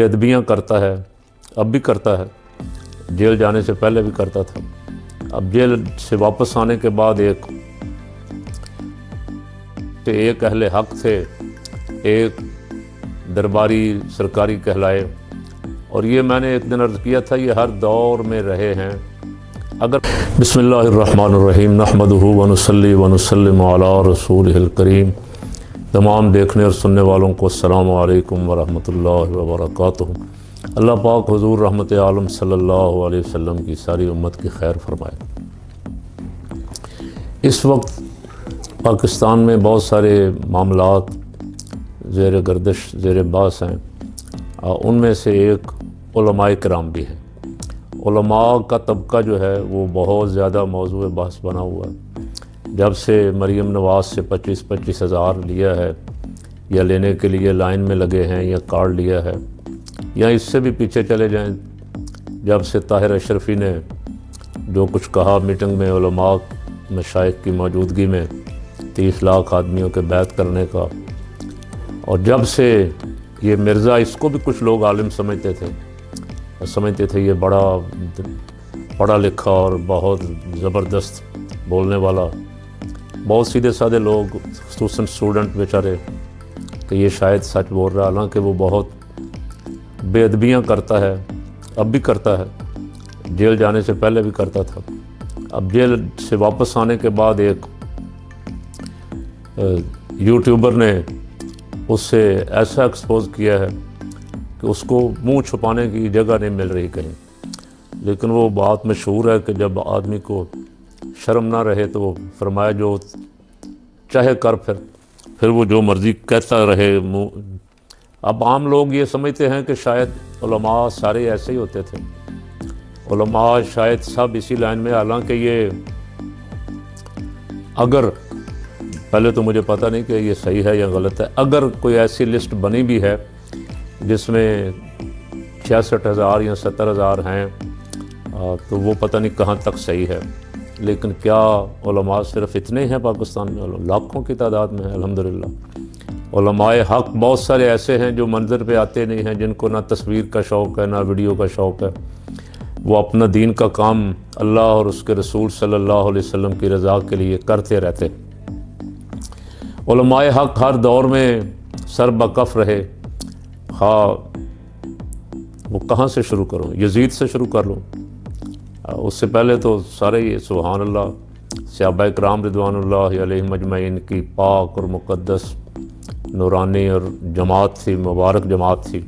बेअदबियाँ करता है, अब भी करता है, जेल जाने से पहले भी करता था। अब जेल से वापस आने के बाद एक अहले हक थे, एक दरबारी सरकारी कहलाए, और ये मैंने एक दिन अर्ज़ किया था, ये हर दौर में रहे हैं। अगर बिस्मिल्लाहिर्रहमानिर्रहीम नहमदुहु व नुसल्ली व नुसल्लिमु अला रसूलिहिल करीम। तमाम देखने और सुनने वालों को अस्सलामु अलैकुम व रहमतुल्लाहि व बरकातुहू। अल्लाह पाक हुज़ूर रहमत आलम सल्लल्लाहु अलैहि वसल्लम की सारी उम्मत की खैर फरमाए। इस वक्त पाकिस्तान में बहुत सारे मामलात ज़ेर गर्दिश ज़ेर बास हैं, उनमें से एक उलमाए किराम भी है। उलमा का तबका जो है वो बहुत ज़्यादा मौज़ूए बहस बना हुआ है। जब से मरीम नवाज़ से 25-25 हज़ार लिया है, या लेने के लिए लाइन में लगे हैं, या कार्ड लिया है, या इससे भी पीछे चले जाएं, जब से ताहिर अशरफी ने जो कुछ कहा मीटिंग में उलमा मशाइख की मौजूदगी में 30 लाख आदमियों के बैत करने का, और जब से ये मिर्ज़ा, इसको भी कुछ लोग आलिम समझते थे ये बड़ा पढ़ा लिखा और बहुत ज़बरदस्त बोलने वाला, बहुत सीधे साधे लोग खुसूसन स्टूडेंट बेचारे कि ये शायद सच बोल रहा है, हालांकि वो बहुत बेअदबियाँ करता है, अब भी करता है, जेल जाने से पहले भी करता था। अब जेल से वापस आने के बाद एक यूट्यूबर ने उससे ऐसा एक्सपोज किया है कि उसको मुंह छुपाने की जगह नहीं मिल रही कहीं। लेकिन वो बात मशहूर है कि जब आदमी को शर्म ना रहे तो वो फरमाया जो चाहे कर, फिर वो जो मर्ज़ी कहता रहे मुँह। अब आम लोग ये समझते हैं कि शायद उलमा सारे ऐसे ही होते थे, उलमा शायद सब इसी लाइन में, हालांकि ये अगर पहले तो मुझे पता नहीं कि ये सही है या गलत है, अगर कोई ऐसी लिस्ट बनी भी है जिसमें 66,000 या 70,000 हैं, तो वो पता नहीं कहाँ तक सही है। लेकिन क्या उलमा सिर्फ इतने हैं पाकिस्तान में? लाखों की तादाद में है अल्हम्दुलिल्लाह। उलमाए हक बहुत सारे ऐसे हैं जो मंजर पे आते नहीं हैं, जिनको ना तस्वीर का शौक़ है ना वीडियो का शौक़ है। वो अपना दीन का काम अल्लाह और उसके रसूल सल्लल्लाहु अलैहि वसल्लम की रज़ा के लिए करते रहते। उलमाए हक हर दौर में सर बकफ रहे। हाँ, वो कहाँ से शुरू करूँ? यजीद से शुरू कर लूँ? उससे पहले तो सारे ही सुभान अल्लाह, सहाबाए किराम रिदवानुल्लाहि अलैहिम अजमईन की पाक और मुक़द्दस नूरानी और जमात थी, मुबारक जमात थी,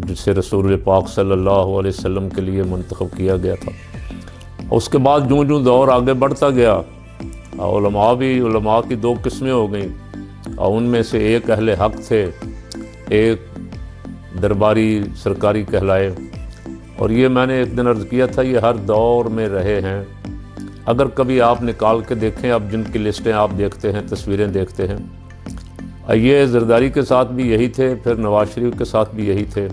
जिसे रसूल पाक सल्लल्लाहु अलैहि वसल्लम के लिए मुंतखब किया गया था। उसके बाद जूँ जूँ दौर आगे बढ़ता गया, उलमा की दो किस्में हो गई, और उनमें से एक अहले हक थे, एक दरबारी सरकारी कहलाए। और ये मैंने एक दिन अर्ज़ किया था, ये हर दौर में रहे हैं। अगर कभी आप निकाल के देखें, अब जिनकी लिस्टें आप देखते हैं, तस्वीरें देखते हैं, ये ज़रदारी के साथ भी यही थे, फिर नवाज शरीफ के साथ भी यही थे,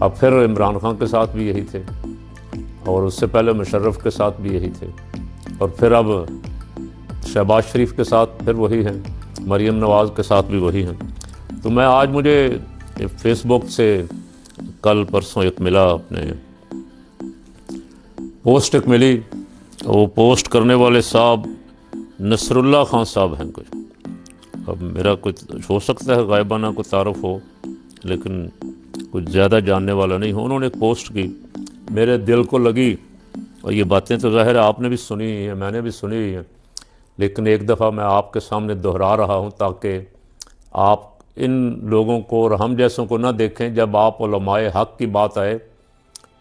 अब फिर इमरान खान के साथ भी यही थे, और उससे पहले मुशर्रफ के साथ भी यही थे, और फिर अब शहबाज शरीफ के साथ फिर वही हैं, मरीम नवाज़ के साथ भी वही हैं। तो मैं आज, मुझे फेसबुक से कल परसों एक मिला, अपने पोस्ट एक मिली, वो पोस्ट करने वाले साहब नसरुल्लाह खान साहब हैं कुछ। अब मेरा कुछ हो सकता है गायबाना को तारुफ हो, लेकिन कुछ ज़्यादा जानने वाला नहीं हो। उन्होंने एक पोस्ट की, मेरे दिल को लगी, और ये बातें तो ज़ाहिर है आपने भी सुनी हैं, मैंने भी सुनी हुई हैं, लेकिन एक दफ़ा मैं आपके सामने दोहरा रहा हूँ ताकि आप इन लोगों को और हम जैसों को ना देखें। जब आप उलमाए हक की बात आए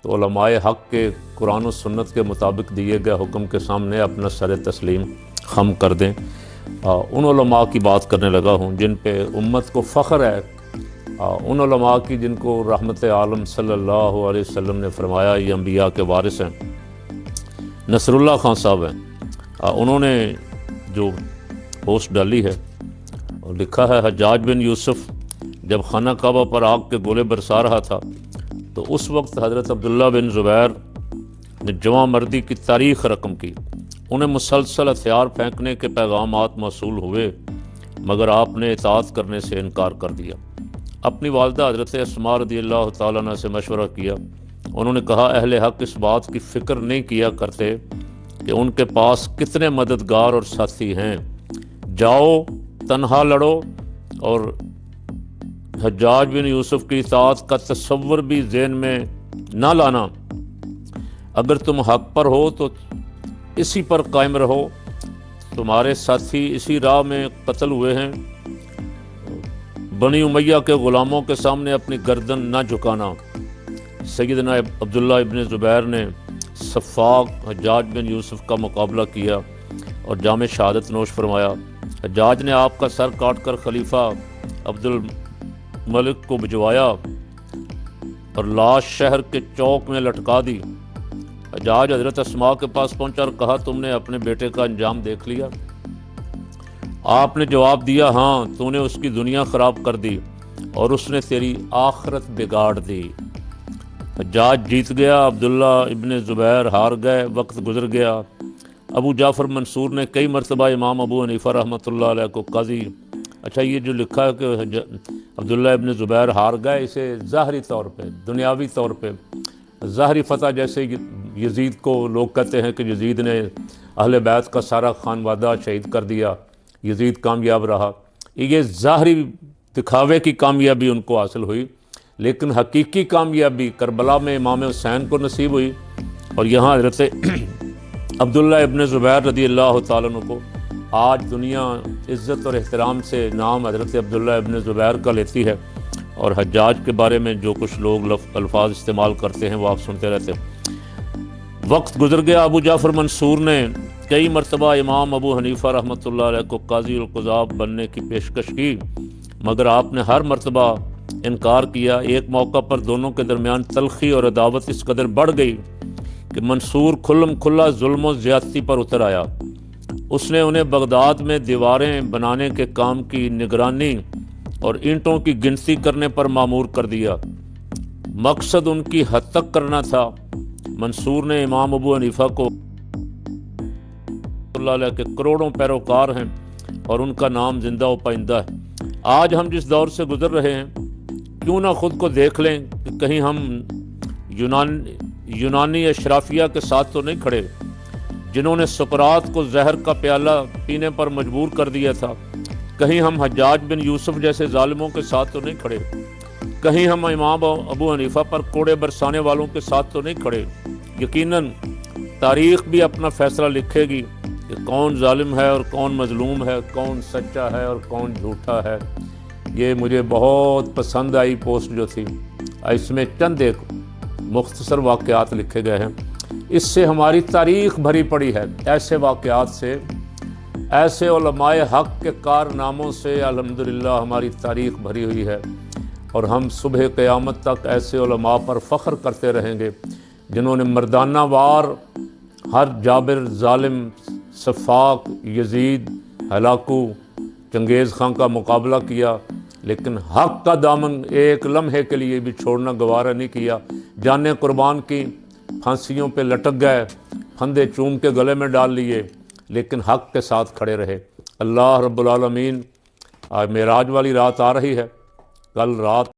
तो उलमाए हक के कुरान और सुन्नत के मुताबिक दिए गए हुक्म के सामने अपना सर तस्लीम खम कर दें। उन उलमा की बात करने लगा हूँ जिन पे उम्मत को फ़ख्र है, उन उलमा की जिनको रहमत आलम सल्लल्लाहु अलैहि वसल्लम ने फरमाया ये अंबिया के वारिस हैं। नसरुल्लाह खान साहब हैं, उन्होंने जो पोस्ट डाली है और लिखा है, हज्जाज बिन यूसुफ जब खाना काबा पर आग के गोले बरसा रहा था तो उस वक्त हज़रत अब्दुल्ला बिन ज़ुबैर ने जवां मर्दी की तारीख़ रकम की। उन्हें मुसलसल हथियार फेंकने के पैगामात मौसूल हुए, मगर आपने इताअत करने से इनकार कर दिया। اپنی والدہ حضرت اسماء رضی اللہ تعالیٰ عنہ سے مشورہ کیا۔ انہوں نے کہا اہل حق اس بات کی فکر نہیں کیا کرتے کہ ان کے پاس کتنے مددگار اور ساتھی ہیں، جاؤ تنہا لڑو اور حجاج بن یوسف کی اطاعت کا تصور بھی ذہن میں نہ لانا، اگر تم حق پر ہو تو اسی پر قائم رہو، تمہارے ساتھی اسی راہ میں قتل ہوئے ہیں، بنی امیہ کے غلاموں کے سامنے اپنی گردن نہ جھکانا۔ سیدنا عبداللہ ابن زبیر نے صفاق حجاج بن یوسف کا مقابلہ کیا اور جام شہادت نوش فرمایا۔ حجاج نے آپ کا سر کاٹ کر خلیفہ عبد الملک کو بھجوایا اور لاش شہر کے چوک میں لٹکا دی۔ حجاج حضرت اسماء کے پاس پہنچا اور کہا تم نے اپنے بیٹے کا انجام دیکھ لیا؟ آپ نے جواب دیا ہاں، تو نے اس کی دنیا خراب کر دی اور اس نے تیری آخرت بگاڑ دی۔ حجاج جیت گیا، عبداللہ ابن زبیر ہار گئے، وقت گزر گیا۔ ابو جعفر منصور نے کئی مرتبہ امام ابو حنیفہ رحمۃ اللہ علیہ کو قاضی، اچھا یہ جو لکھا ہے کہ عبداللہ ابن زبیر ہار گئے، اسے ظاہری طور پہ، دنیاوی طور پہ ظاہری فتح، جیسے یزید کو لوگ کہتے ہیں کہ یزید نے اہل بیت کا سارا خانوادہ شہید کر دیا، یزید کامیاب رہا، یہ ظاہری دکھاوے کی کامیابی ان کو حاصل ہوئی، لیکن حقیقی کامیابی کربلا میں امام حسین کو نصیب ہوئی، اور یہاں حضرت عبداللہ ابن زبیر رضی اللہ تعالیٰ عنہ کو آج دنیا عزت اور احترام سے نام حضرت عبداللہ ابن زبیر کا لیتی ہے، اور حجاج کے بارے میں جو کچھ لوگ الفاظ استعمال کرتے ہیں وہ آپ سنتے رہتے ہیں۔ وقت گزر گیا، ابو جعفر منصور نے کئی مرتبہ امام ابو حنیفہ رحمۃ اللہ علیہ کو قاضی القضاء بننے کی پیشکش کی، مگر آپ نے ہر مرتبہ انکار کیا۔ ایک موقع پر دونوں کے درمیان تلخی اور عداوت اس قدر بڑھ گئی کہ منصور کھلم کھلا ظلم و زیادتی پر اتر آیا۔ اس نے انہیں بغداد میں دیواریں بنانے کے کام کی نگرانی اور اینٹوں کی گنتی کرنے پر مامور کر دیا۔ مقصد ان کی حد تک کرنا تھا۔ منصور نے امام ابو حنیفہ کو اللہ علیہ کے کروڑوں پیروکار ہیں اور ان کا نام زندہ و پائندہ ہے۔ آج ہم جس دور سے گزر رہے ہیں، کیوں نہ خود کو دیکھ لیں کہ کہیں ہم یونانی اشرافیہ کے ساتھ تو نہیں کھڑے، جنہوں نے سقراط کو زہر کا پیالہ پینے پر مجبور کر دیا تھا۔ کہیں ہم حجاج بن یوسف جیسے ظالموں کے ساتھ تو نہیں کھڑے، کہیں ہم امام ابو حنیفہ پر کوڑے برسانے والوں کے ساتھ تو نہیں کھڑے۔ یقیناً تاریخ بھی اپنا فیصلہ لکھے گی کہ کون ظالم ہے اور کون مظلوم ہے، کون سچا ہے اور کون جھوٹا ہے۔ یہ مجھے بہت پسند آئی پوسٹ جو تھی، اس میں چند ایک مختصر واقعات لکھے گئے ہیں۔ اس سے ہماری تاریخ بھری پڑی ہے، ایسے واقعات سے، ایسے علماء حق کے کارناموں سے الحمدللہ ہماری تاریخ بھری ہوئی ہے، اور ہم صبح قیامت تک ایسے علماء پر فخر کرتے رہیں گے جنہوں نے مردانہ وار ہر جابر، ظالم، صفاق، یزید، ہلاکو، چنگیز خان کا مقابلہ کیا، لیکن حق کا دامن ایک لمحے کے لیے بھی چھوڑنا گوارا نہیں کیا۔ جانیں قربان کی، پھانسیوں پہ لٹک گئے، پھندے چوم کے گلے میں ڈال لیے، لیکن حق کے ساتھ کھڑے رہے۔ اللہ رب العالمین، آج معراج والی رات آ رہی ہے، کل رات